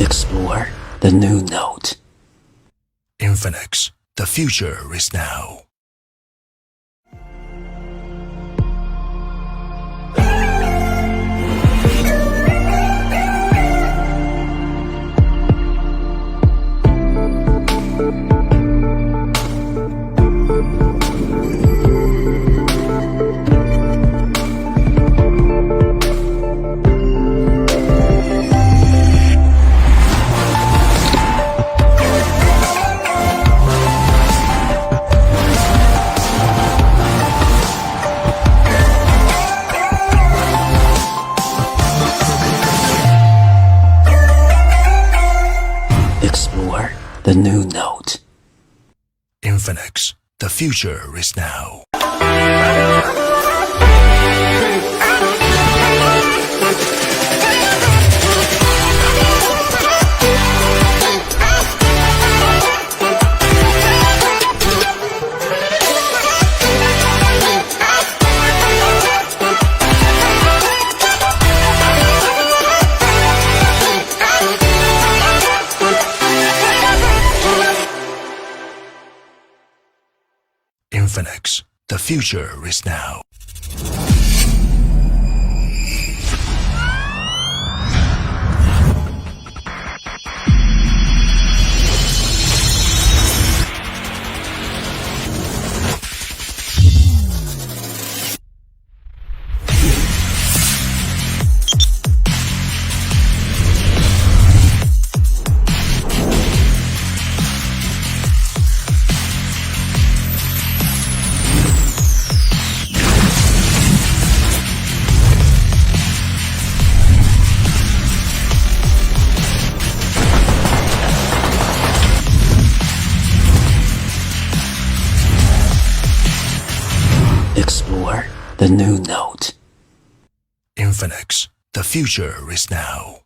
Explore the new note. Infinix, the future is now. Explore the new note. Infinix, the future is now. Infinix, the future is now. Explore the new note. Infinix, the future is now.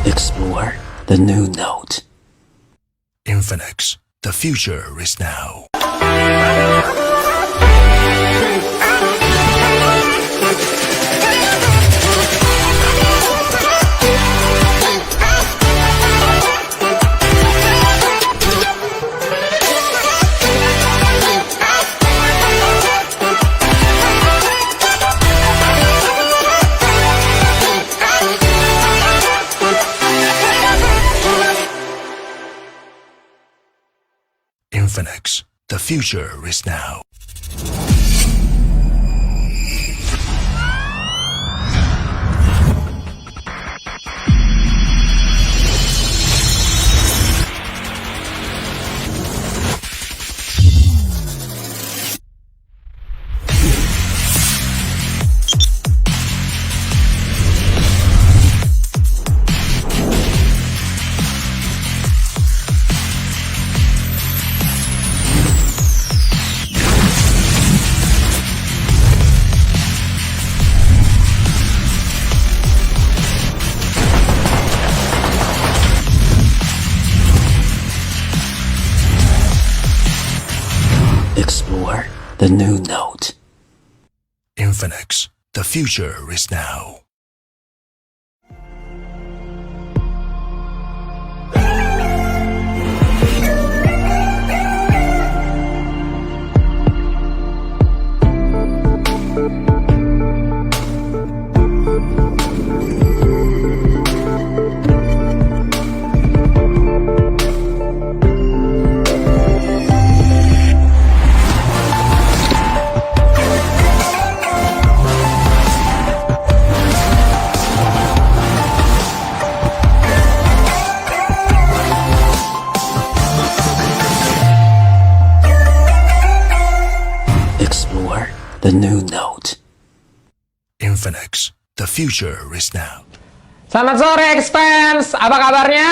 Explore the new note. Infinix, the future is now. Infinix, the future is now. Explore the new note. Infinix, the future is now. the new Note. Infinix, the future is now. Selamat sore X-Fans, apa kabarnya?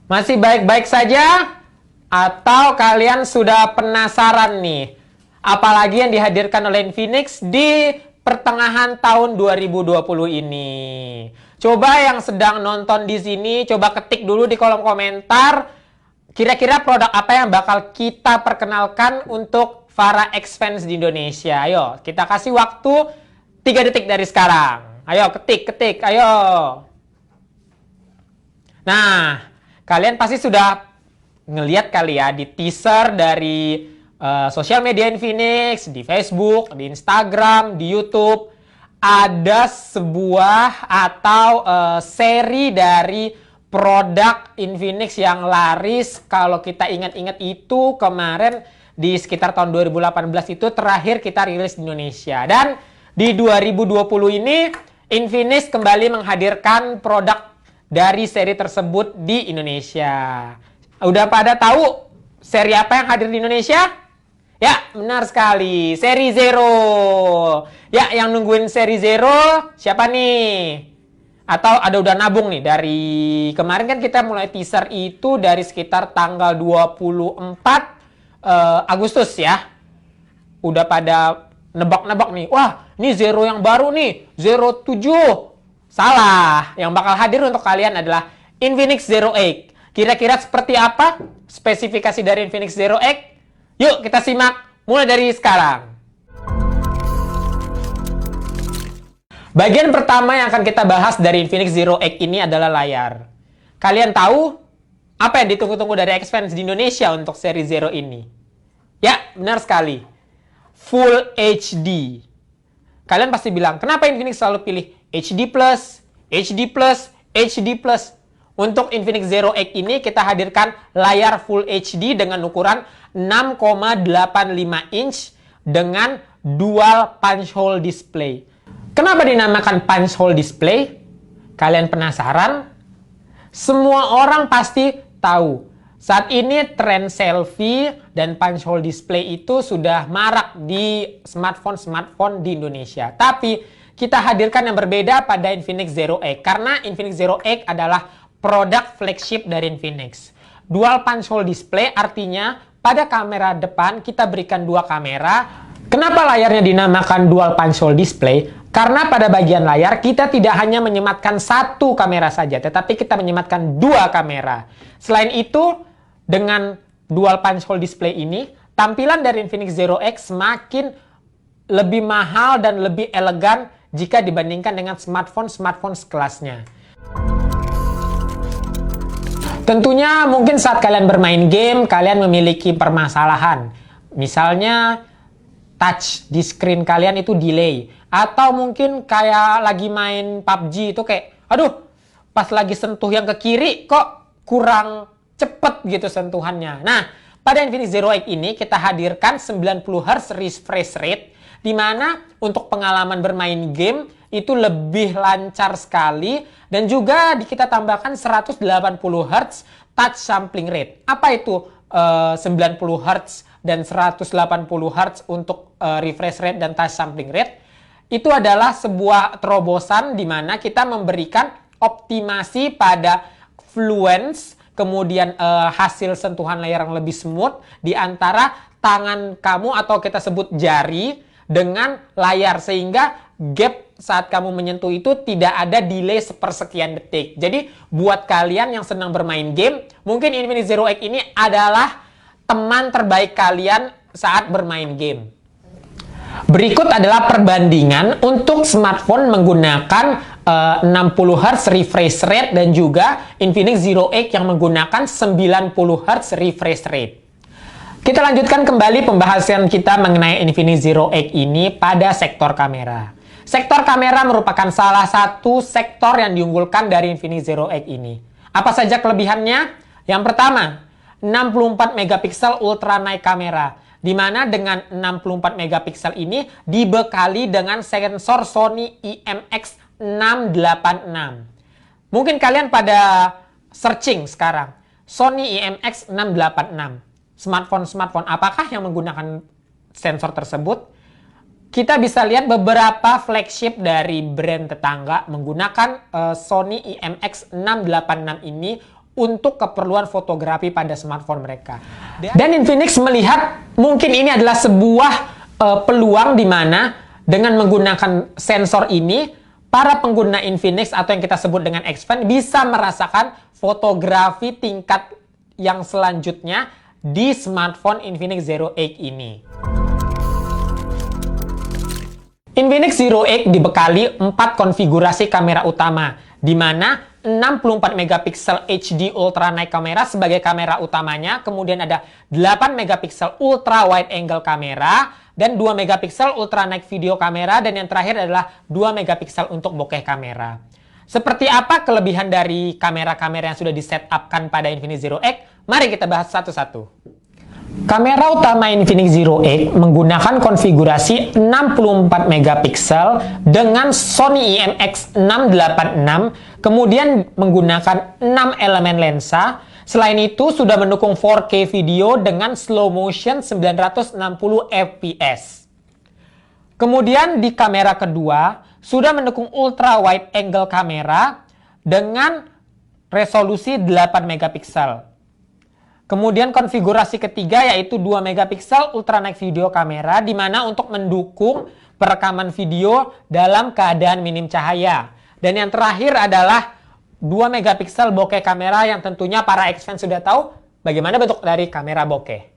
Masih baik-baik saja? Atau kalian sudah penasaran nih? Apalagi yang dihadirkan oleh Infinix di pertengahan tahun 2020 ini. Coba yang sedang nonton di sini, coba ketik dulu di kolom komentar. Kira-kira produk apa yang bakal kita perkenalkan untuk para X-Fans di Indonesia? Ayo, kita kasih waktu 3 detik dari sekarang. Ayo, ketik, ayo. Nah, kalian pasti sudah ngelihat kali ya di teaser dari sosial media Infinix, di Facebook, di Instagram, di YouTube. Ada sebuah atau seri dari produk Infinix yang laris. Kalau kita ingat-ingat itu kemarin di sekitar tahun 2018 itu terakhir kita rilis di Indonesia. Dan di 2020 ini Infinix kembali menghadirkan produk dari seri tersebut di Indonesia. Udah pada tahu seri apa yang hadir di Indonesia? Ya, benar sekali. Seri Zero. Ya, yang nungguin seri Zero siapa nih? Atau ada udah nabung nih dari kemarin kan kita mulai teaser itu dari sekitar tanggal 24 Agustus ya. Udah pada nebak-nebak nih. Wah, ini Zero yang baru nih. Zero 7. Salah. Yang bakal hadir untuk kalian adalah Infinix Zero 8. Kira-kira seperti apa spesifikasi dari Infinix Zero 8? Yuk kita simak mulai dari sekarang. Bagian pertama yang akan kita bahas dari Infinix Zero 8 ini adalah layar. Kalian tahu apa yang ditunggu-tunggu dari X-Fans di Indonesia untuk seri Zero ini? Ya, benar sekali. Full HD. Kalian pasti bilang, kenapa Infinix selalu pilih HD+, HD+, HD+? Untuk Infinix Zero 8 ini kita hadirkan layar Full HD dengan ukuran 6,85 inch dengan dual punch hole display. Kenapa dinamakan punch hole display? Kalian penasaran? Semua orang pasti tahu. Saat ini tren selfie dan punch hole display itu sudah marak di smartphone di Indonesia. Tapi kita hadirkan yang berbeda pada Infinix Zero 8 karena Infinix Zero 8 adalah produk flagship dari Infinix. Dual punch hole display artinya pada kamera depan kita berikan dua kamera. Kenapa layarnya dinamakan dual punch hole display? Karena pada bagian layar kita tidak hanya menyematkan satu kamera saja, tetapi kita menyematkan dua kamera. Selain itu, dengan dual punch hole display ini, tampilan dari Infinix Zero X semakin lebih mahal dan lebih elegan jika dibandingkan dengan smartphone sekelasnya. Tentunya mungkin saat kalian bermain game, kalian memiliki permasalahan. Misalnya, touch di screen kalian itu delay. Atau mungkin kayak lagi main PUBG itu kayak, aduh, pas lagi sentuh yang ke kiri kok kurang cepet gitu sentuhannya. Nah, pada Infinix Zero 8 ini kita hadirkan 90 Hz refresh rate, di mana untuk pengalaman bermain game itu lebih lancar sekali dan juga kita tambahkan 180 Hz touch sampling rate. Apa itu 90 Hz dan 180 Hz untuk refresh rate dan touch sampling rate? Itu adalah sebuah terobosan di mana kita memberikan optimasi pada fluence, kemudian hasil sentuhan layar yang lebih smooth di antara tangan kamu atau kita sebut jari dengan layar, sehingga gap saat kamu menyentuh itu tidak ada delay sepersekian detik. Jadi buat kalian yang senang bermain game, mungkin Infinix Zero 8 ini adalah teman terbaik kalian saat bermain game. Berikut adalah perbandingan untuk smartphone menggunakan 60 Hz refresh rate dan juga Infinix Zero 8 yang menggunakan 90 Hz refresh rate. Kita lanjutkan kembali pembahasan kita mengenai Infinix Zero 8 ini pada sektor kamera. Sektor kamera merupakan salah satu sektor yang diunggulkan dari Infinix Zero 8 ini. Apa saja kelebihannya? Yang pertama, 64 megapiksel ultra night kamera, di mana dengan 64 megapiksel ini dibekali dengan sensor Sony IMX686. Mungkin kalian pada searching sekarang, Sony IMX686. Smartphone apakah yang menggunakan sensor tersebut? kita bisa lihat beberapa flagship dari brand tetangga menggunakan Sony IMX686 ini untuk keperluan fotografi pada smartphone mereka. Dan Infinix melihat mungkin ini adalah sebuah peluang di mana dengan menggunakan sensor ini, para pengguna Infinix atau yang kita sebut dengan X-Fan bisa merasakan fotografi tingkat yang selanjutnya di smartphone Infinix Zero 8 ini. Infinix Zero 8 dibekali 4 konfigurasi kamera utama, di mana 64 megapiksel HD ultra night kamera sebagai kamera utamanya, kemudian ada 8 megapiksel ultra wide angle kamera, dan 2 megapiksel ultra night video kamera, dan yang terakhir adalah 2 megapiksel untuk bokeh kamera. Seperti apa kelebihan dari kamera-kamera yang sudah di-setupkan pada Infinix Zero 8? Mari kita bahas satu-satu. Kamera utama Infinix Zero 8 menggunakan konfigurasi 64 megapiksel dengan Sony IMX686, kemudian menggunakan 6 elemen lensa. Selain itu sudah mendukung 4K video dengan slow motion 960 fps. Kemudian di kamera kedua sudah mendukung ultra wide angle kamera dengan resolusi 8 megapiksel. Kemudian konfigurasi ketiga yaitu 2 megapiksel ultra night video kamera, di mana untuk mendukung perekaman video dalam keadaan minim cahaya. Dan yang terakhir adalah 2 megapiksel bokeh kamera yang tentunya para X-Fan sudah tahu bagaimana bentuk dari kamera bokeh.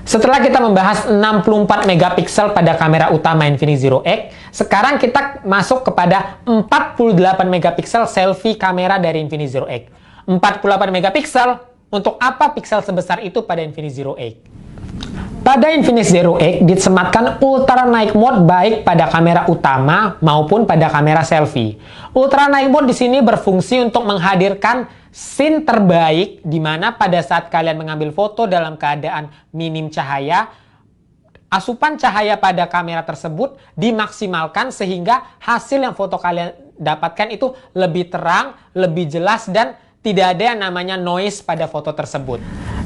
Setelah kita membahas 64 megapiksel pada kamera utama Infinix Zero 8, sekarang kita masuk kepada 48 megapiksel selfie kamera dari Infinix Zero 8. 48 megapiksel, untuk apa piksel sebesar itu pada Infinix Zero 8? Pada Infinix Zero 8 disematkan Ultra Night Mode baik pada kamera utama maupun pada kamera selfie. Ultra Night Mode di sini berfungsi untuk menghadirkan scene terbaik, di mana pada saat kalian mengambil foto dalam keadaan minim cahaya, asupan cahaya pada kamera tersebut dimaksimalkan sehingga hasil yang foto kalian dapatkan itu lebih terang, lebih jelas, dan tidak ada yang namanya noise pada foto tersebut.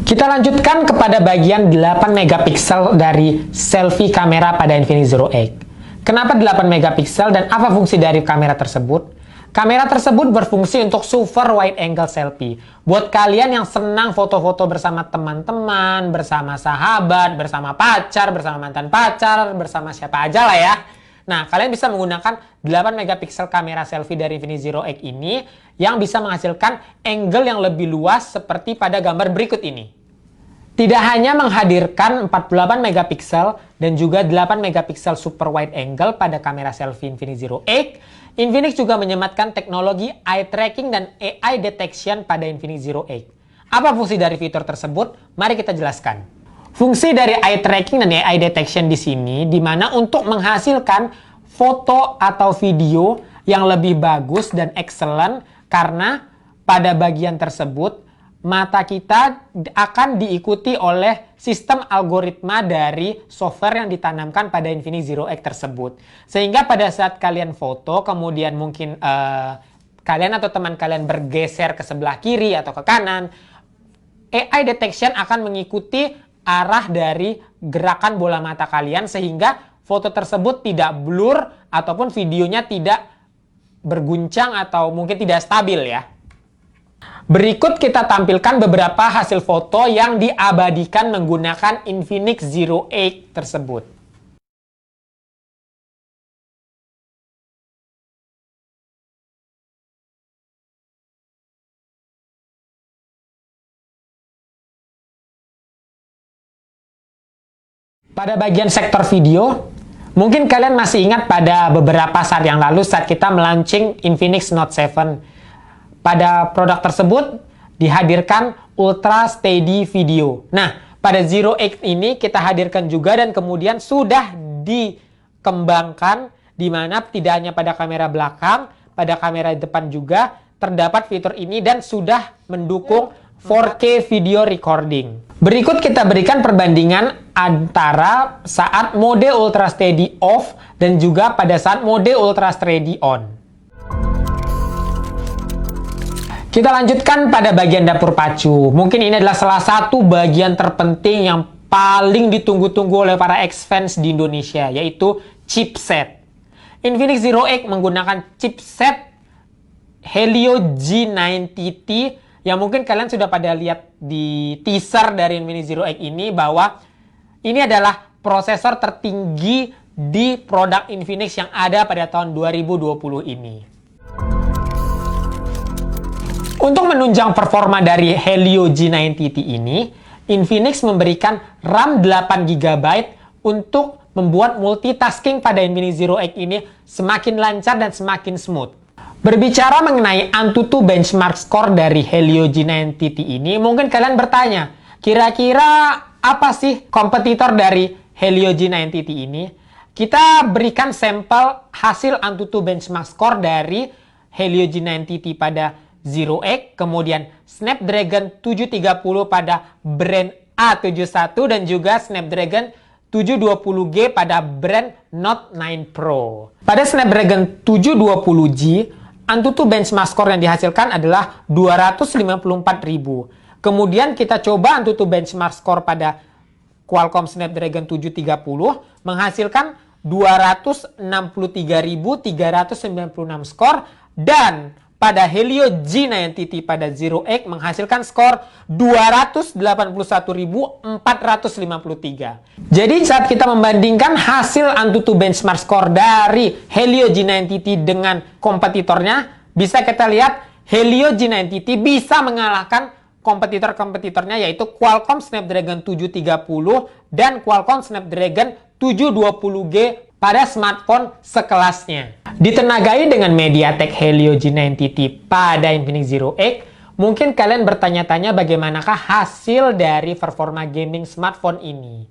Kita lanjutkan kepada bagian 8 megapiksel dari selfie kamera pada Infinix Zero 8. Kenapa 8 megapiksel dan apa fungsi dari kamera tersebut? Kamera tersebut berfungsi untuk super wide angle selfie. Buat kalian yang senang foto-foto bersama teman-teman, bersama sahabat, bersama pacar, bersama mantan pacar, bersama siapa aja lah ya. Nah, kalian bisa menggunakan 8 megapiksel kamera selfie dari Infinix Zero 8 ini yang bisa menghasilkan angle yang lebih luas seperti pada gambar berikut ini. Tidak hanya menghadirkan 48 megapiksel dan juga 8 megapiksel super wide angle pada kamera selfie Infinix Zero 8, Infinix juga menyematkan teknologi eye tracking dan AI detection pada Infinix Zero 8. Apa fungsi dari fitur tersebut? Mari kita jelaskan. Fungsi dari eye tracking dan AI detection di sini, di mana untuk menghasilkan foto atau video yang lebih bagus dan excellent, karena pada bagian tersebut mata kita akan diikuti oleh sistem algoritma dari software yang ditanamkan pada Infinix Zero 8 tersebut. Sehingga pada saat kalian foto, kemudian mungkin kalian atau teman kalian bergeser ke sebelah kiri atau ke kanan, AI detection akan mengikuti arah dari gerakan bola mata kalian sehingga foto tersebut tidak blur ataupun videonya tidak berguncang atau mungkin tidak stabil ya. Berikut kita tampilkan beberapa hasil foto yang diabadikan menggunakan Infinix Zero 8 tersebut. Pada bagian sektor video, mungkin kalian masih ingat pada beberapa saat yang lalu saat kita melaunching Infinix Note 7. Pada produk tersebut dihadirkan Ultra Steady Video. Nah, pada Zero 8 ini kita hadirkan juga dan kemudian sudah dikembangkan, di mana tidak hanya pada kamera belakang, pada kamera depan juga terdapat fitur ini dan sudah mendukung 4K video recording. Berikut kita berikan perbandingan antara saat mode Ultra Steady off dan juga pada saat mode Ultra Steady on. Kita lanjutkan pada bagian dapur pacu. Mungkin ini adalah salah satu bagian terpenting yang paling ditunggu-tunggu oleh para X-fans di Indonesia, yaitu chipset. Infinix Zero X menggunakan chipset Helio G90T yang mungkin kalian sudah pada lihat di teaser dari Infinix Zero X ini, bahwa ini adalah prosesor tertinggi di produk Infinix yang ada pada tahun 2020 ini. Untuk menunjang performa dari Helio G90T ini, Infinix memberikan RAM 8GB untuk membuat multitasking pada Infinix Zero X ini semakin lancar dan semakin smooth. Berbicara mengenai AnTuTu benchmark score dari Helio G90T ini, mungkin kalian bertanya, kira-kira apa sih kompetitor dari Helio G90T ini? Kita berikan sampel hasil AnTuTu benchmark score dari Helio G90T pada Zero X, kemudian Snapdragon 730 pada brand A71 dan juga Snapdragon 720G pada brand Note 9 Pro. Pada Snapdragon 720G, AnTuTu benchmark score yang dihasilkan adalah 254.000. Kemudian kita coba AnTuTu benchmark score pada Qualcomm Snapdragon 730 menghasilkan 263.396 skor, dan pada Helio G90T pada Zero X menghasilkan skor 281.453. Jadi saat kita membandingkan hasil AnTuTu benchmark score dari Helio G90T dengan kompetitornya, bisa kita lihat Helio G90T bisa mengalahkan kompetitor-kompetitornya, yaitu Qualcomm Snapdragon 730 dan Qualcomm Snapdragon 720G pada smartphone sekelasnya. Ditenagai dengan MediaTek Helio G90T pada Infinix Zero X, mungkin kalian bertanya-tanya bagaimanakah hasil dari performa gaming smartphone ini.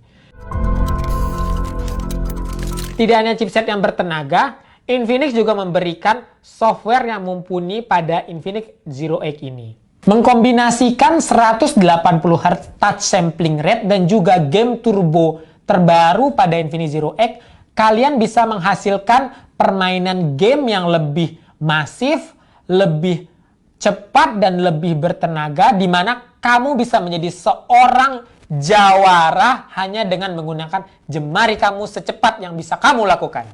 Tidak hanya chipset yang bertenaga, Infinix juga memberikan software yang mumpuni pada Infinix Zero X ini. Mengkombinasikan 180Hz touch sampling rate dan juga game turbo terbaru pada Infinix Zero X, kalian bisa menghasilkan permainan game yang lebih masif, lebih cepat, dan lebih bertenaga, di mana kamu bisa menjadi seorang jawara hanya dengan menggunakan jemari kamu secepat yang bisa kamu lakukan.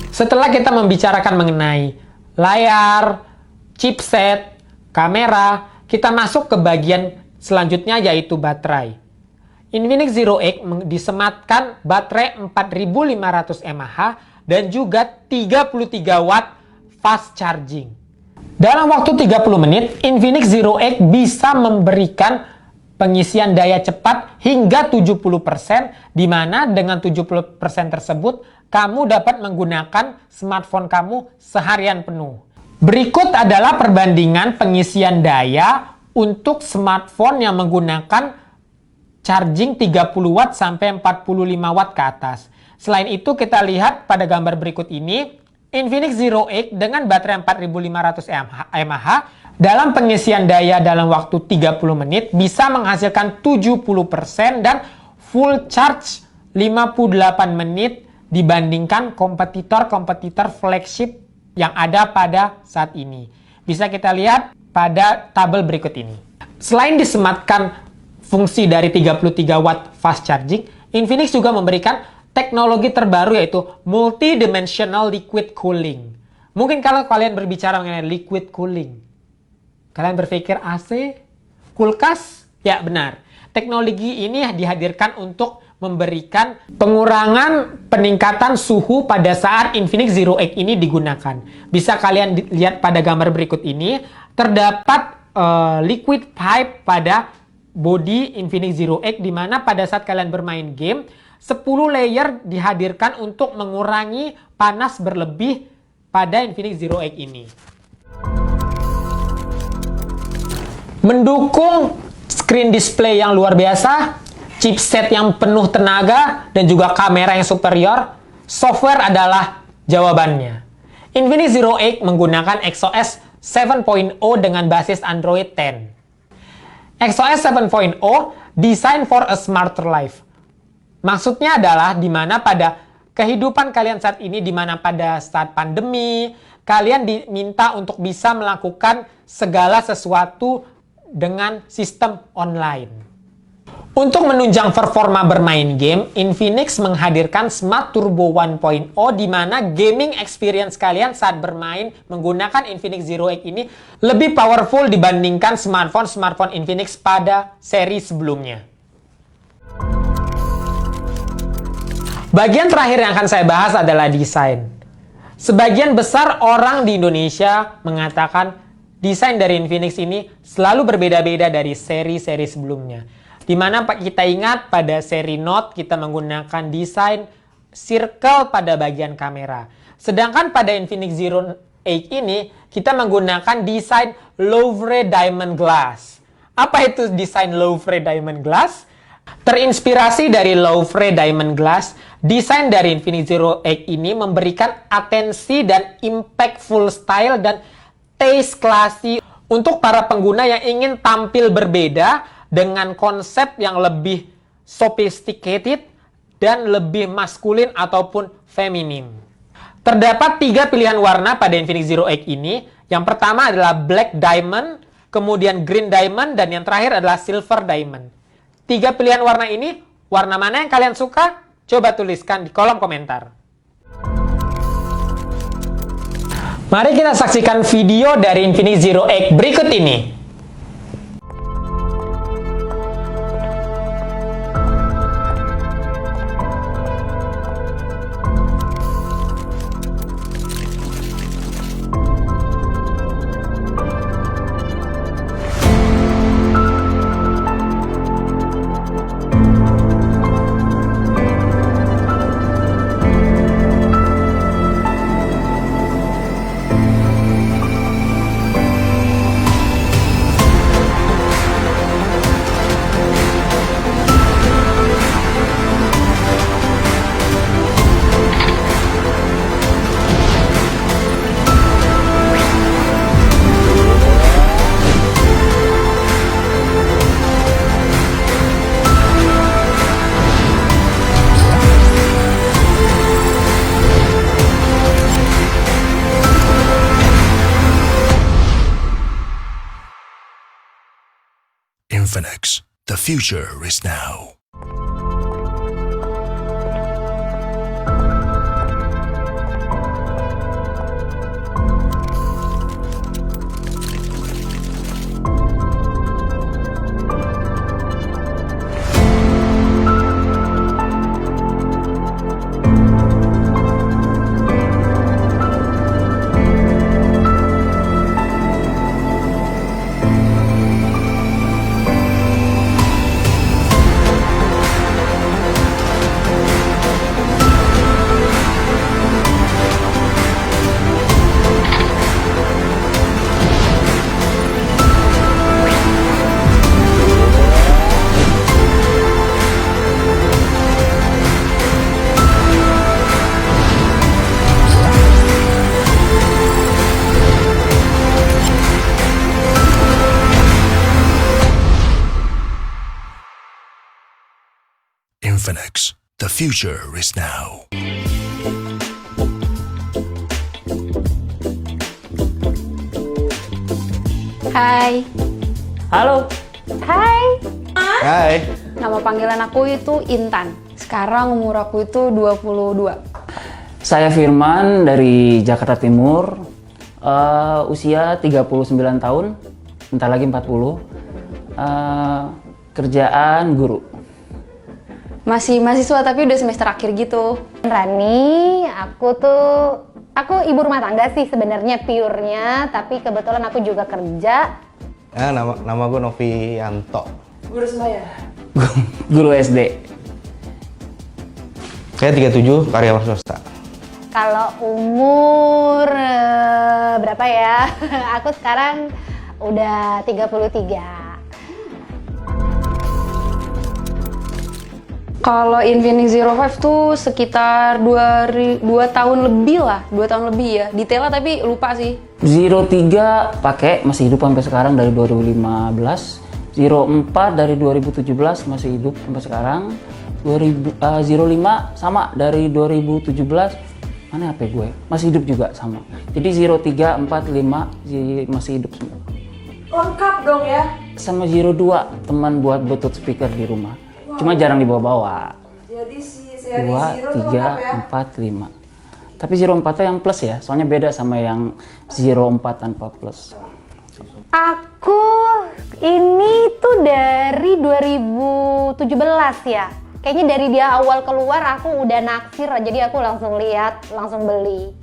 Setelah kita membicarakan mengenai layar, chipset, kamera, kita masuk ke bagian selanjutnya, yaitu baterai. Infinix Zero X disematkan baterai 4500 mAh dan juga 33 watt fast charging. Dalam waktu 30 menit, Infinix Zero X bisa memberikan pengisian daya cepat hingga 70%, di mana dengan 70% tersebut, kamu dapat menggunakan smartphone kamu seharian penuh. Berikut adalah perbandingan pengisian daya untuk smartphone yang menggunakan charging 30 watt sampai 45 watt ke atas. Selain itu, kita lihat pada gambar berikut ini, Infinix Zero X dengan baterai 4500 mAh dalam pengisian daya dalam waktu 30 menit bisa menghasilkan 70% dan full charge 58 menit dibandingkan kompetitor-kompetitor flagship yang ada pada saat ini. Bisa kita lihat pada tabel berikut ini. Selain disematkan fungsi dari 33 watt fast charging, Infinix juga memberikan teknologi terbaru, yaitu multidimensional liquid cooling. Mungkin kalau kalian berbicara mengenai liquid cooling, kalian berpikir AC, kulkas? Ya benar. Teknologi ini dihadirkan untuk memberikan pengurangan peningkatan suhu pada saat Infinix Zero X ini digunakan. Bisa kalian lihat pada gambar berikut ini, terdapat liquid pipe pada body Infinix Zero X, di mana pada saat kalian bermain game, 10 layer dihadirkan untuk mengurangi panas berlebih pada Infinix Zero X ini. Mendukung screen display yang luar biasa, chipset yang penuh tenaga, dan juga kamera yang superior, software adalah jawabannya. Infinix Zero X menggunakan XOS 7.0 dengan basis Android 10. XOS 7.0 Design for a Smarter Life. Maksudnya adalah di mana pada kehidupan kalian saat ini, di mana pada saat pandemi, kalian diminta untuk bisa melakukan segala sesuatu dengan sistem online. Untuk menunjang performa bermain game, Infinix menghadirkan Smart Turbo 1.0 di mana gaming experience kalian saat bermain menggunakan Infinix Zero X ini lebih powerful dibandingkan smartphone Infinix pada seri sebelumnya. Bagian terakhir yang akan saya bahas adalah desain. Sebagian besar orang di Indonesia mengatakan desain dari Infinix ini selalu berbeda-beda dari seri-seri sebelumnya. Di mana kita ingat pada seri Note kita menggunakan desain circle pada bagian kamera. Sedangkan pada Infinix Zero 8 ini kita menggunakan desain Louvre Diamond Glass. Apa itu desain Louvre Diamond Glass? Terinspirasi dari Louvre Diamond Glass, desain dari Infinix Zero 8 ini memberikan atensi dan impactful style dan taste classy untuk para pengguna yang ingin tampil berbeda dengan konsep yang lebih sophisticated dan lebih maskulin ataupun feminim. Terdapat 3 pilihan warna pada Infinix Zero 8 ini. Yang pertama adalah Black Diamond, kemudian Green Diamond, dan yang terakhir adalah Silver Diamond. 3 pilihan warna ini, warna mana yang kalian suka? Coba tuliskan di kolom komentar. Mari kita saksikan video dari Infinix Zero 8 berikut ini. Infinix, the future is now. Infinix, the future is now. Hai. Halo. Hai. Hai. Nama panggilan aku itu Intan. Sekarang umur aku itu 22. Saya Firman dari Jakarta Timur. Usia 39 tahun. Bentar lagi 40. Kerjaan guru. Masih mahasiswa tapi udah semester akhir gitu. Rani, aku ibu rumah tangga sih sebenarnya pure-nya, tapi kebetulan aku juga kerja. Nama gue Novianto. Guru sebaya. Guru SD. Saya 37, karyawan swasta. Kalau umur berapa ya? Aku sekarang udah 33. Kalau Infinix Zero 5 tuh sekitar 2 tahun lebih lah, 2 tahun lebih ya. Detailnya tapi lupa sih. Zero 3 pakai, masih hidup sampai sekarang dari 2015. Zero 4 dari 2017 masih hidup sampai sekarang. Zero 5 sama dari 2017. Mana HP gue? Masih hidup juga sama. Jadi Zero 3, 4, 5 masih hidup semua. Lengkap dong ya. sama Zero 2, teman buat Bluetooth speaker di rumah. Cuma jarang dibawa-bawa. Jadi si seri 2, Zero tuh 3, lengkap ya? 4, 5. Tapi Zero 4 tuh yang plus ya, soalnya beda sama yang Zero 4 tanpa plus. Aku ini tuh dari 2017 ya. Kayaknya dari dia awal keluar aku udah naksir, jadi aku langsung lihat, langsung beli.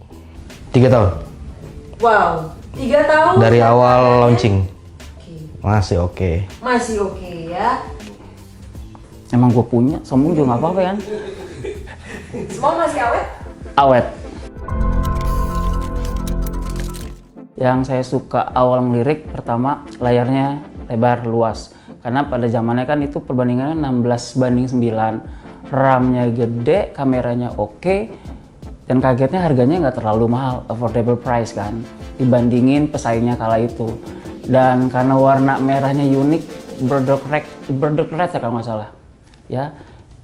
3 tahun. Wow, 3 tahun. Dari awal harganya launching. Masih oke. Masih oke ya. Emang gue punya, sombong juga nggak apa-apa kan? Semua masih awet? Awet. Yang saya suka awal melirik, pertama layarnya lebar luas. Karena pada zamannya kan itu perbandingannya 16:9. RAM-nya gede, kameranya oke, dan kagetnya harganya nggak terlalu mahal, affordable price kan, dibandingin pesaingnya kala itu. Dan karena warna merahnya unik, Burdock Red ya kalau nggak salah. Ya,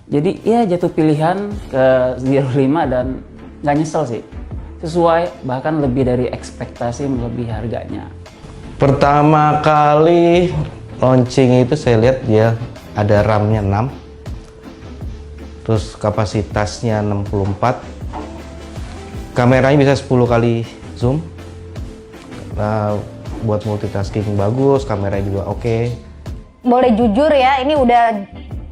jadi ya jatuh pilihan ke Zero 5 dan nggak nyesel sih. Sesuai, bahkan lebih dari ekspektasi melebihi harganya. Pertama kali launching itu saya lihat dia ada RAM-nya 6. Terus kapasitasnya 64. Kameranya bisa 10 kali zoom. Nah, buat multitasking bagus, kameranya juga oke. Boleh jujur ya, ini udah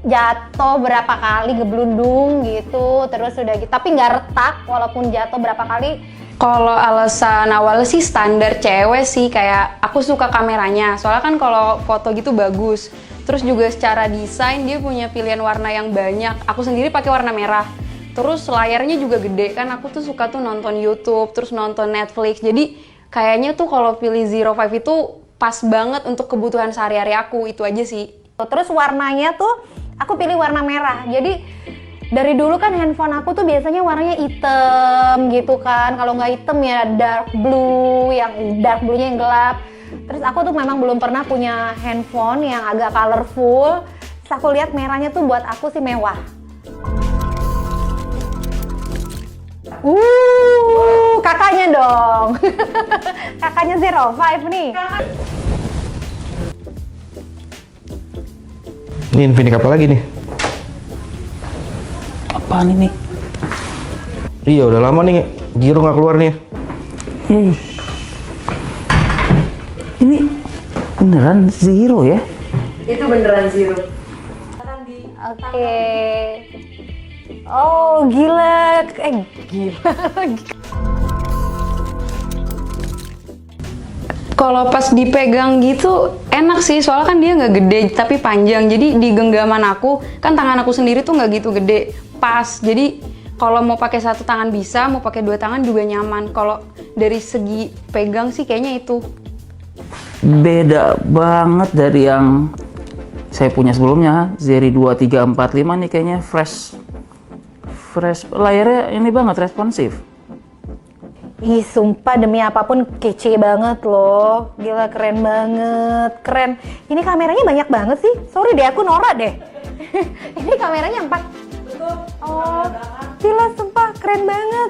jatuh berapa kali geblundung gitu, terus udah gitu, tapi nggak retak walaupun jatuh berapa kali. Kalau alasan awal sih standar cewek sih, kayak aku suka kameranya. Soalnya kan kalau foto gitu bagus. Terus juga secara desain dia punya pilihan warna yang banyak. Aku sendiri pakai warna merah. Terus layarnya juga gede kan, aku tuh suka tuh nonton YouTube, terus nonton Netflix. Jadi kayaknya tuh kalau pilih Zero 5 itu pas banget untuk kebutuhan sehari-hari aku, itu aja sih. Terus warnanya tuh aku pilih warna merah. Jadi dari dulu kan handphone aku tuh biasanya warnanya hitam gitu kan. Kalau nggak hitam ya dark blue, yang dark blue-nya yang gelap. Terus aku tuh memang belum pernah punya handphone yang agak colorful. Terus aku lihat merahnya tuh buat aku sih mewah. Kakaknya dong. Kakaknya Zero 5 nih. Ini Infinix apa lagi nih? Apaan ini? Iya udah lama nih Zero nggak keluar nih. Ini beneran Zero ya? Itu beneran Zero. Oke. Oh gila, gila. Kalau pas dipegang gitu enak sih, soalnya kan dia nggak gede tapi panjang. Jadi di genggaman aku, kan tangan aku sendiri tuh nggak gitu gede, pas. Jadi kalau mau pakai satu tangan bisa, mau pakai dua tangan juga nyaman. Kalau dari segi pegang sih kayaknya itu. Beda banget dari yang saya punya sebelumnya, seri 2, 3, 4, 5 nih kayaknya fresh. Layarnya ini banget responsif. Ih, sumpah demi apapun kece banget loh. Gila, keren banget. Keren. Ini kameranya banyak banget sih. Sorry deh, aku norak deh. Ini kameranya 4. Oh, gila, sumpah keren banget.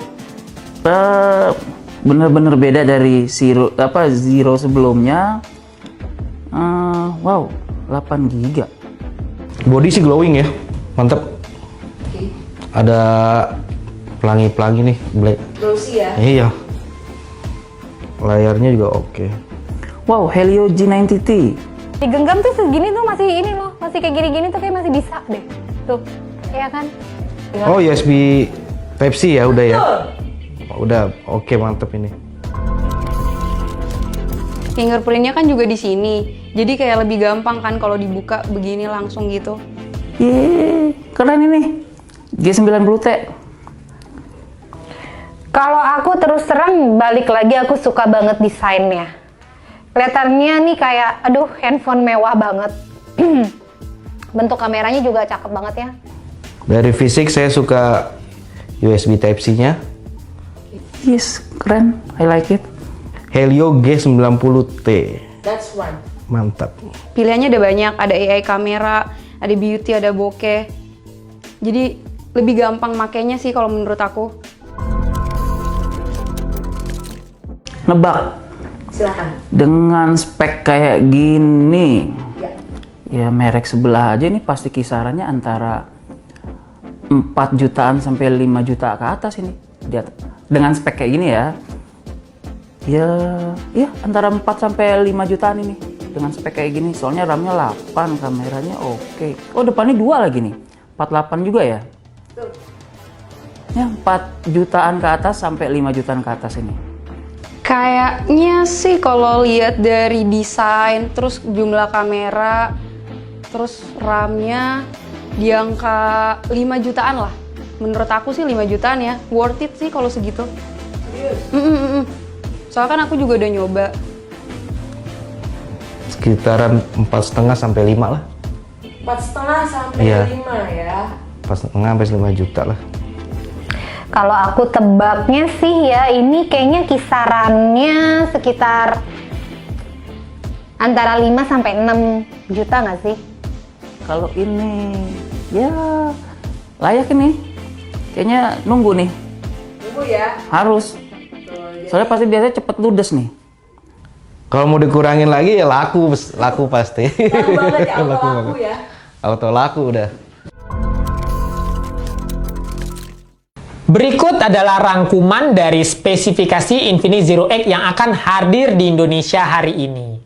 Bener-bener beda dari Zero sebelumnya. Wow, 8 GB. Body sih glowing ya, mantep. Ada pelangi-pelangi nih, black. Glossy ya? Iya. Layarnya juga oke. Wow, Helio G90T. Digenggam tuh segini tuh masih ini loh. Masih kayak gini-gini tuh kayak masih bisa deh. Tuh, iya kan? Oh, USB Type-C ya udah ya. Udah oke, mantep ini. Fingerprintnya kan juga di sini. Jadi kayak lebih gampang kan kalau dibuka begini langsung gitu. Yeay, keren ini. G90T. Kalau aku terus terang balik lagi aku suka banget desainnya. Kelihatannya nih kayak aduh handphone mewah banget. Bentuk kameranya juga cakep banget ya. Dari fisik saya suka USB Type-C-nya. Yes, keren. I like it. Helio G90T. That's one. Mantap. Pilihannya ada banyak, ada AI kamera, ada beauty, ada bokeh. Jadi lebih gampang makainya sih kalau menurut aku. Nebak. Silakan. Dengan spek kayak gini, ya merek sebelah aja ini pasti kisarannya antara 4 jutaan sampai 5 juta ke atas ini. Dengan spek kayak gini ya. Ya antara 4 sampai 5 jutaan ini dengan spek kayak gini. Soalnya RAM-nya 8, kameranya oke. Oh, depannya 2 lagi nih. 48 juga ya? Ya, 4 jutaan ke atas sampai 5 jutaan ke atas ini. Kayaknya sih kalau lihat dari desain, terus jumlah kamera, terus RAM-nya di angka 5 jutaan lah. Menurut aku sih 5 jutaan ya, worth it sih kalau segitu. Soalnya kan aku juga udah nyoba. Sekitaran 4,5 sampai 5 lah. 4,5 sampai Iya. 5 ya. 4,5 sampai 5 juta lah. Kalau aku tebaknya sih ya, ini kayaknya kisarannya sekitar antara 5 sampai 6 juta nggak sih? Kalau ini ya layak ini. Kayaknya nunggu nih. Tunggu ya. Harus. Soalnya pasti biasanya cepet ludes nih. Kalau mau dikurangin lagi ya laku pasti. Laku banget ya, Laku laku banget. ya. Auto laku udah. Berikut adalah rangkuman dari spesifikasi Infinix Zero X yang akan hadir di Indonesia hari ini.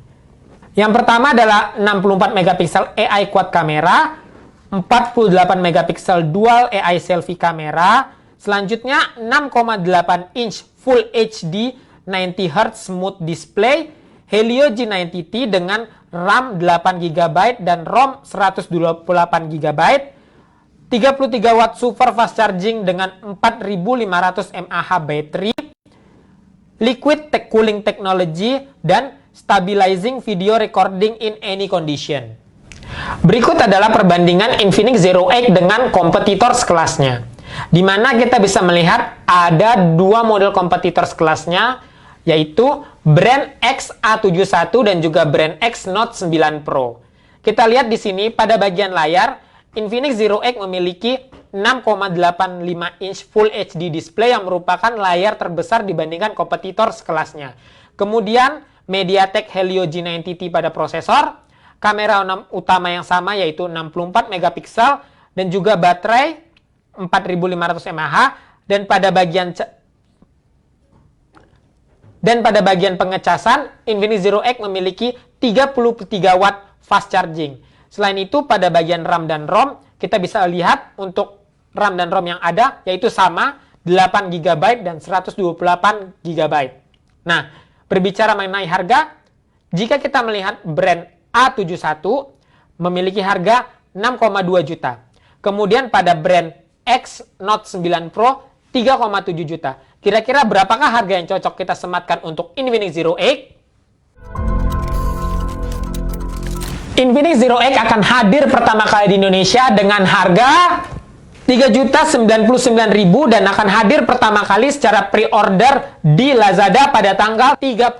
Yang pertama adalah 64 megapiksel AI quad kamera, 48 megapiksel dual AI selfie kamera, selanjutnya 6,8 inch Full HD 90 Hz smooth display, Helio G90T dengan RAM 8 GB dan ROM 128 GB, 33 watt super fast charging dengan 4500 mAh baterai, liquid cooling technology, dan stabilizing video recording in any condition. Berikut adalah perbandingan Infinix Zero X dengan kompetitor sekelasnya, di mana kita bisa melihat ada dua model kompetitor sekelasnya, yaitu brand X-A71 dan juga brand X Note 9 Pro. Kita lihat di sini pada bagian layar, Infinix Zero X memiliki 6,85 inch Full HD display yang merupakan layar terbesar dibandingkan kompetitor sekelasnya. Kemudian MediaTek Helio G90T pada prosesor, kamera utama yang sama yaitu 64 megapiksel dan juga baterai 4500 mAh, dan pada bagian pengecasan Infinix Zero X memiliki 33 watt fast charging. Selain itu pada bagian RAM dan ROM kita bisa lihat untuk RAM dan ROM yang ada yaitu sama 8 GB dan 128 GB. Nah, berbicara mengenai harga, jika kita melihat brand A71 memiliki harga 6,2 juta. Kemudian pada brand X Note 9 Pro 3,7 juta. Kira-kira berapakah harga yang cocok kita sematkan untuk Infinix Zero X? Infinix Zero X akan hadir pertama kali di Indonesia dengan harga 3.099.000 dan akan hadir pertama kali secara pre-order di Lazada pada tanggal 31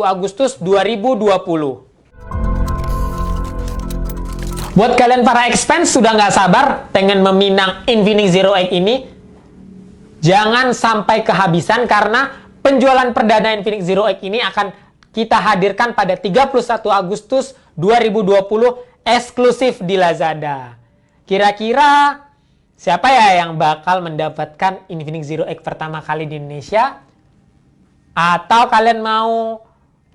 Agustus 2020. Buat kalian para expense sudah nggak sabar pengen meminang Infinix Zero X ini, jangan sampai kehabisan karena penjualan perdana Infinix Zero X ini akan kita hadirkan pada 31 Agustus 2020 eksklusif di Lazada. Kira-kira siapa ya yang bakal mendapatkan Infinix Zero X pertama kali di Indonesia? Atau kalian mau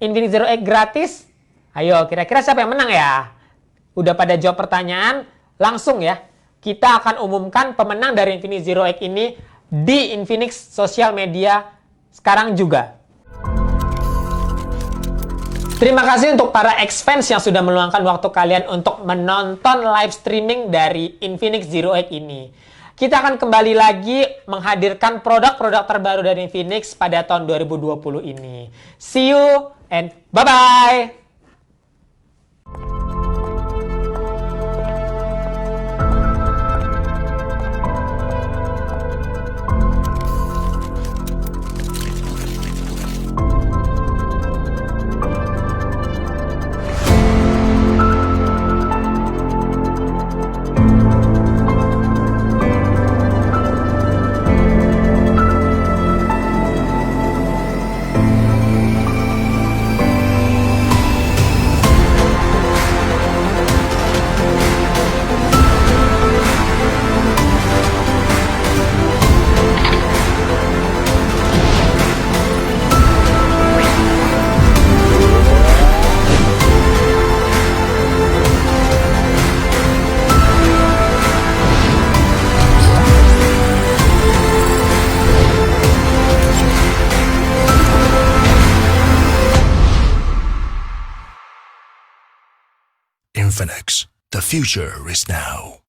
Infinix Zero X gratis? Ayo, kira-kira siapa yang menang ya? Udah pada jawab pertanyaan? Langsung ya, kita akan umumkan pemenang dari Infinix Zero X ini di Infinix Social Media sekarang juga. Terima kasih untuk para ex-fans yang sudah meluangkan waktu kalian untuk menonton live streaming dari Infinix Zero X ini. Kita akan kembali lagi menghadirkan produk-produk terbaru dari Infinix pada tahun 2020 ini. See you and bye-bye! Infinix. The future is now.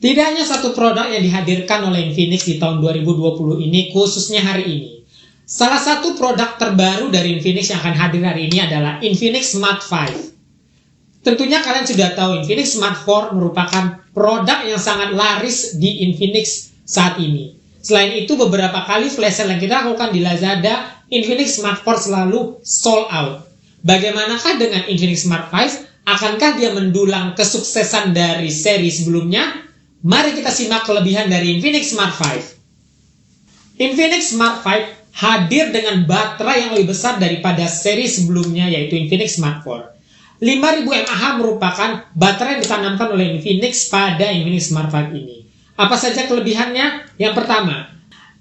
Tidak hanya satu produk yang dihadirkan oleh Infinix di tahun 2020 ini, khususnya hari ini. Salah satu produk terbaru dari Infinix yang akan hadir hari ini adalah Infinix Smart 5. Tentunya kalian sudah tahu Infinix Smart 4 merupakan produk yang sangat laris di Infinix saat ini. Selain itu, beberapa kali flash sale yang kita lakukan di Lazada, Infinix Smart 4 selalu sold out. Bagaimanakah dengan Infinix Smart 5? Akankah dia mendulang kesuksesan dari seri sebelumnya? Mari kita simak kelebihan dari Infinix Smart 5. Infinix Smart 5 hadir dengan baterai yang lebih besar daripada seri sebelumnya, yaitu Infinix Smart 4. 5000 mAh merupakan baterai yang ditanamkan oleh Infinix pada Infinix Smart 5 ini. Apa saja kelebihannya? Yang pertama,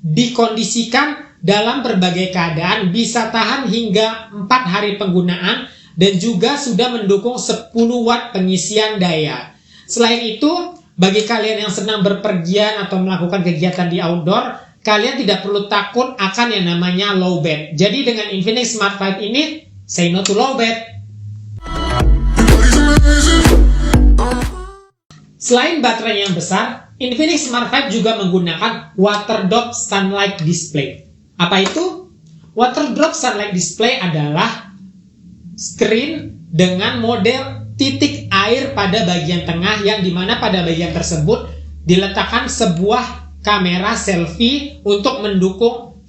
dikondisikan dalam berbagai keadaan, bisa tahan hingga 4 hari penggunaan, dan juga sudah mendukung 10 watt pengisian daya. Selain itu, bagi kalian yang senang berpergian atau melakukan kegiatan di outdoor, kalian tidak perlu takut akan yang namanya low bat. Jadi dengan Infinix Smart 5 ini, say no to low bat. Selain baterai yang besar, Infinix Smart 5 juga menggunakan Water Drop Sunlight Display. Apa itu? Water Drop Sunlight Display adalah screen dengan model titik air pada bagian tengah, yang dimana pada bagian tersebut diletakkan sebuah kamera selfie untuk mendukung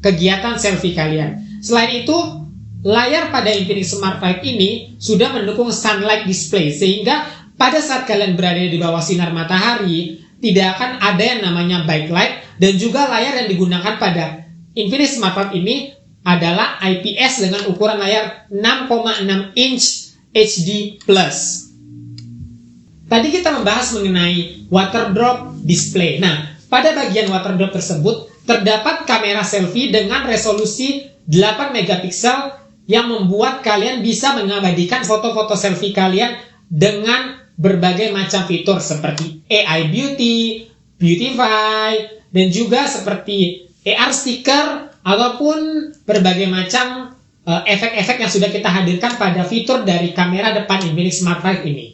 kegiatan selfie kalian. Selain itu, layar pada Infinix Smart 5 ini sudah mendukung sunlight display, sehingga pada saat kalian berada di bawah sinar matahari, tidak akan ada yang namanya backlight. Dan juga layar yang digunakan pada Infinix Smart 5 ini adalah IPS dengan ukuran layar 6,6 inch HD+. Tadi kita membahas mengenai water drop display. Nah, pada bagian water drop tersebut terdapat kamera selfie dengan resolusi 8 megapiksel yang membuat kalian bisa mengabadikan foto-foto selfie kalian dengan berbagai macam fitur seperti AI Beauty, Beautify, dan juga seperti AR sticker ataupun berbagai macam efek-efek yang sudah kita hadirkan pada fitur dari kamera depan Infinix Smart 5 ini.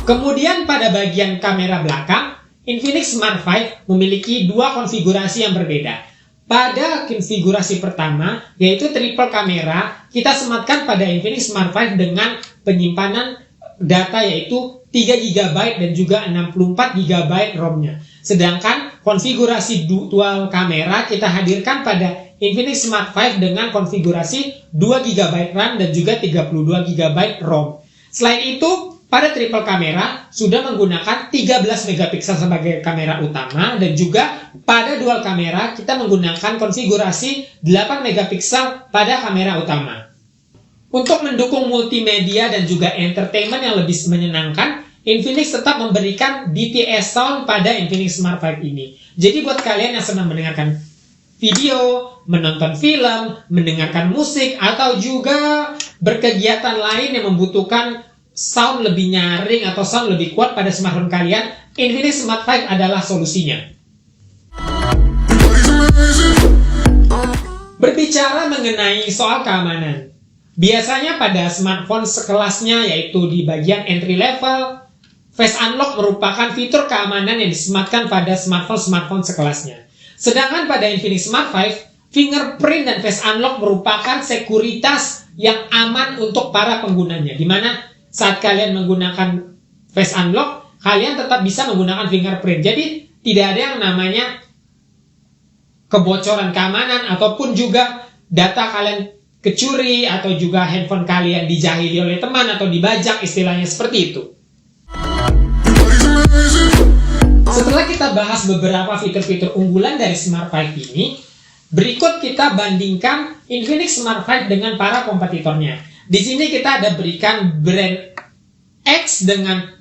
Kemudian pada bagian kamera belakang, Infinix Smart 5 memiliki dua konfigurasi yang berbeda. Pada konfigurasi pertama, yaitu triple kamera, kita sematkan pada Infinix Smart 5 dengan penyimpanan data yaitu 3 GB dan juga 64 GB ROM-nya. Sedangkan konfigurasi dual kamera kita hadirkan pada Infinix Smart 5 dengan konfigurasi 2 GB RAM dan juga 32 GB ROM. Selain itu, pada triple kamera sudah menggunakan 13 megapiksel sebagai kamera utama, dan juga pada dual kamera kita menggunakan konfigurasi 8 megapiksel pada kamera utama. Untuk mendukung multimedia dan juga entertainment yang lebih menyenangkan, Infinix tetap memberikan DTS sound pada Infinix Smart 5 ini. Jadi buat kalian yang senang mendengarkan video, menonton film, mendengarkan musik, atau juga berkegiatan lain yang membutuhkan sound lebih nyaring atau sound lebih kuat pada smartphone kalian, Infinix Smart 5 adalah solusinya. Berbicara mengenai soal keamanan, biasanya pada smartphone sekelasnya, yaitu di bagian entry level, Face Unlock merupakan fitur keamanan yang disematkan pada smartphone sekelasnya. Sedangkan pada Infinix Smart 5, fingerprint dan Face Unlock merupakan sekuritas yang aman untuk para penggunanya. Dimana saat kalian menggunakan Face Unlock, kalian tetap bisa menggunakan fingerprint. Jadi tidak ada yang namanya kebocoran keamanan ataupun juga data kalian kecuri atau juga handphone kalian dijahili oleh teman atau dibajak, istilahnya seperti itu. Setelah kita bahas beberapa fitur-fitur unggulan dari Smart 5 ini, berikut kita bandingkan Infinix Smart 5 dengan para kompetitornya. Di sini kita ada berikan brand X dengan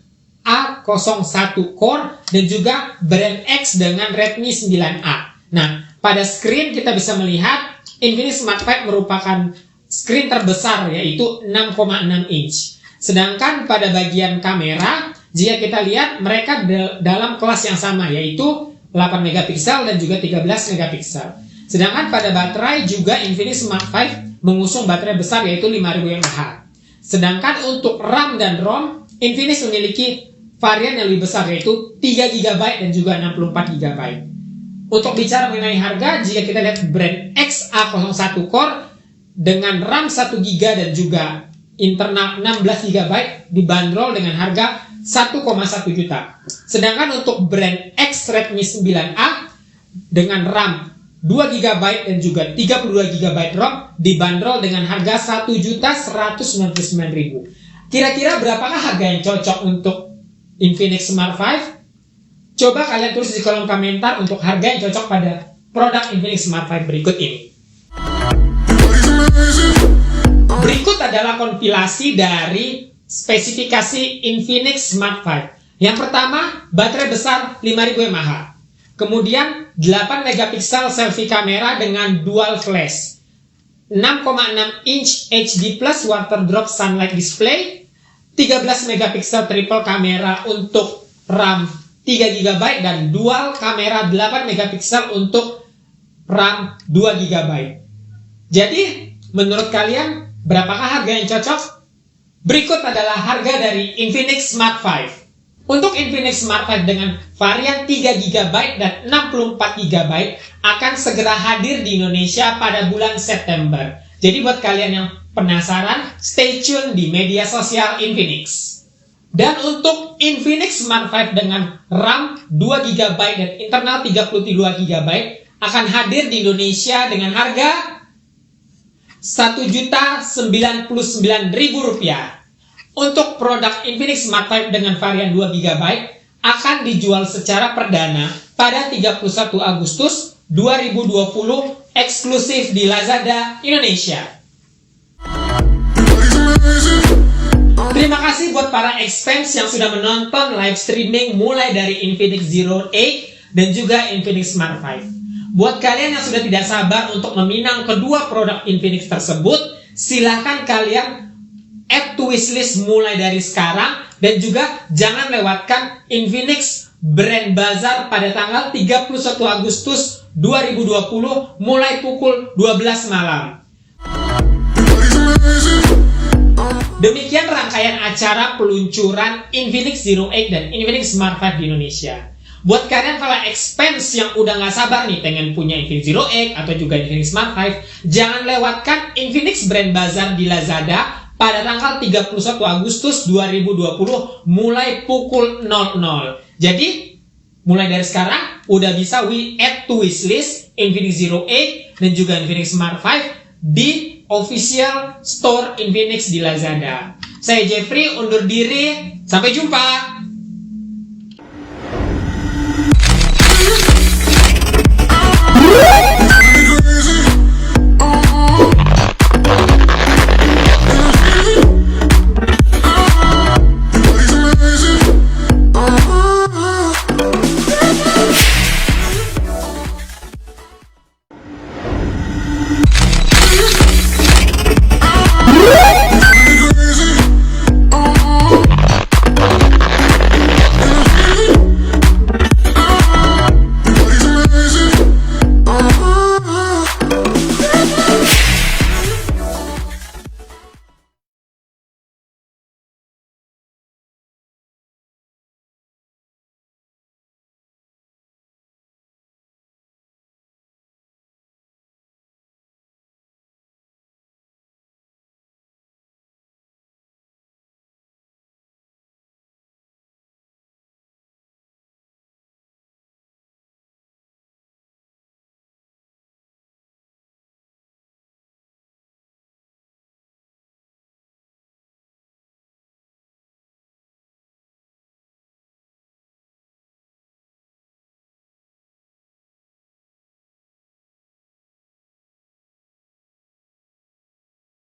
A01 Core dan juga brand X dengan Redmi 9A. Nah, pada screen kita bisa melihat Infinix Smart 5 merupakan screen terbesar, yaitu 6,6 inch. Sedangkan pada bagian kamera, jika kita lihat mereka dalam kelas yang sama, yaitu 8 megapiksel dan juga 13 megapiksel. Sedangkan pada baterai juga Infinix Smart 5 mengusung baterai besar yaitu 5000 mAh. Sedangkan untuk RAM dan ROM, Infinix memiliki varian yang lebih besar yaitu 3 GB dan juga 64 GB. Untuk bicara mengenai harga, jika kita lihat brand XA01 Core dengan RAM 1 GB dan juga internal 16 GB dibanderol dengan harga 1,1 juta. Sedangkan untuk brand X Redmi 9A dengan RAM 2 GB dan juga 32 GB ROM dibanderol dengan harga 1.199.000. Kira-kira berapakah harga yang cocok untuk Infinix Smart 5? Coba kalian tulis di kolom komentar untuk harga yang cocok pada produk Infinix Smart 5 berikut ini. Berikut adalah kompilasi dari spesifikasi Infinix Smart 5. Yang pertama, baterai besar 5000 mAh. Kemudian 8 megapiksel selfie kamera dengan dual flash. 6,6 inch HD plus water drop sunlight display. 13 megapiksel triple kamera untuk RAM 3 GB dan dual kamera 8 megapiksel untuk RAM 2 GB. Jadi, menurut kalian berapakah harga yang cocok? Berikut adalah harga dari Infinix Smart 5. Untuk Infinix Smart 5 dengan varian 3 GB dan 64 GB akan segera hadir di Indonesia pada bulan September. Jadi buat kalian yang penasaran, stay tune di media sosial Infinix. Dan untuk Infinix Smart 5 dengan RAM 2 GB dan internal 32 GB akan hadir di Indonesia dengan harga Rp1.099.000. Untuk produk Infinix Smart 5 dengan varian 2 GB akan dijual secara perdana pada 31 Agustus 2020 eksklusif di Lazada Indonesia. Terima kasih buat para expense yang sudah menonton live streaming mulai dari Infinix Zero 8 dan juga Infinix Smart 5. Buat kalian yang sudah tidak sabar untuk meminang kedua produk Infinix tersebut, silahkan kalian add to wishlist mulai dari sekarang. Dan juga jangan lewatkan Infinix Brand Bazaar pada tanggal 31 Agustus 2020 mulai pukul 12 malam. Demikian rangkaian acara peluncuran Infinix Zero 8 dan Infinix Smart 5 di Indonesia. Buat kalian para expense yang udah nggak sabar nih pengen punya Infinix Zero 8 atau juga Infinix Smart 5, jangan lewatkan Infinix Brand Bazaar di Lazada pada tanggal 31 Agustus 2020 mulai pukul 00. Jadi, mulai dari sekarang udah bisa add to wishlist Infinix Zero 8 dan juga Infinix Smart 5 di official store Infinix di Lazada. Saya Jeffrey undur diri, sampai jumpa.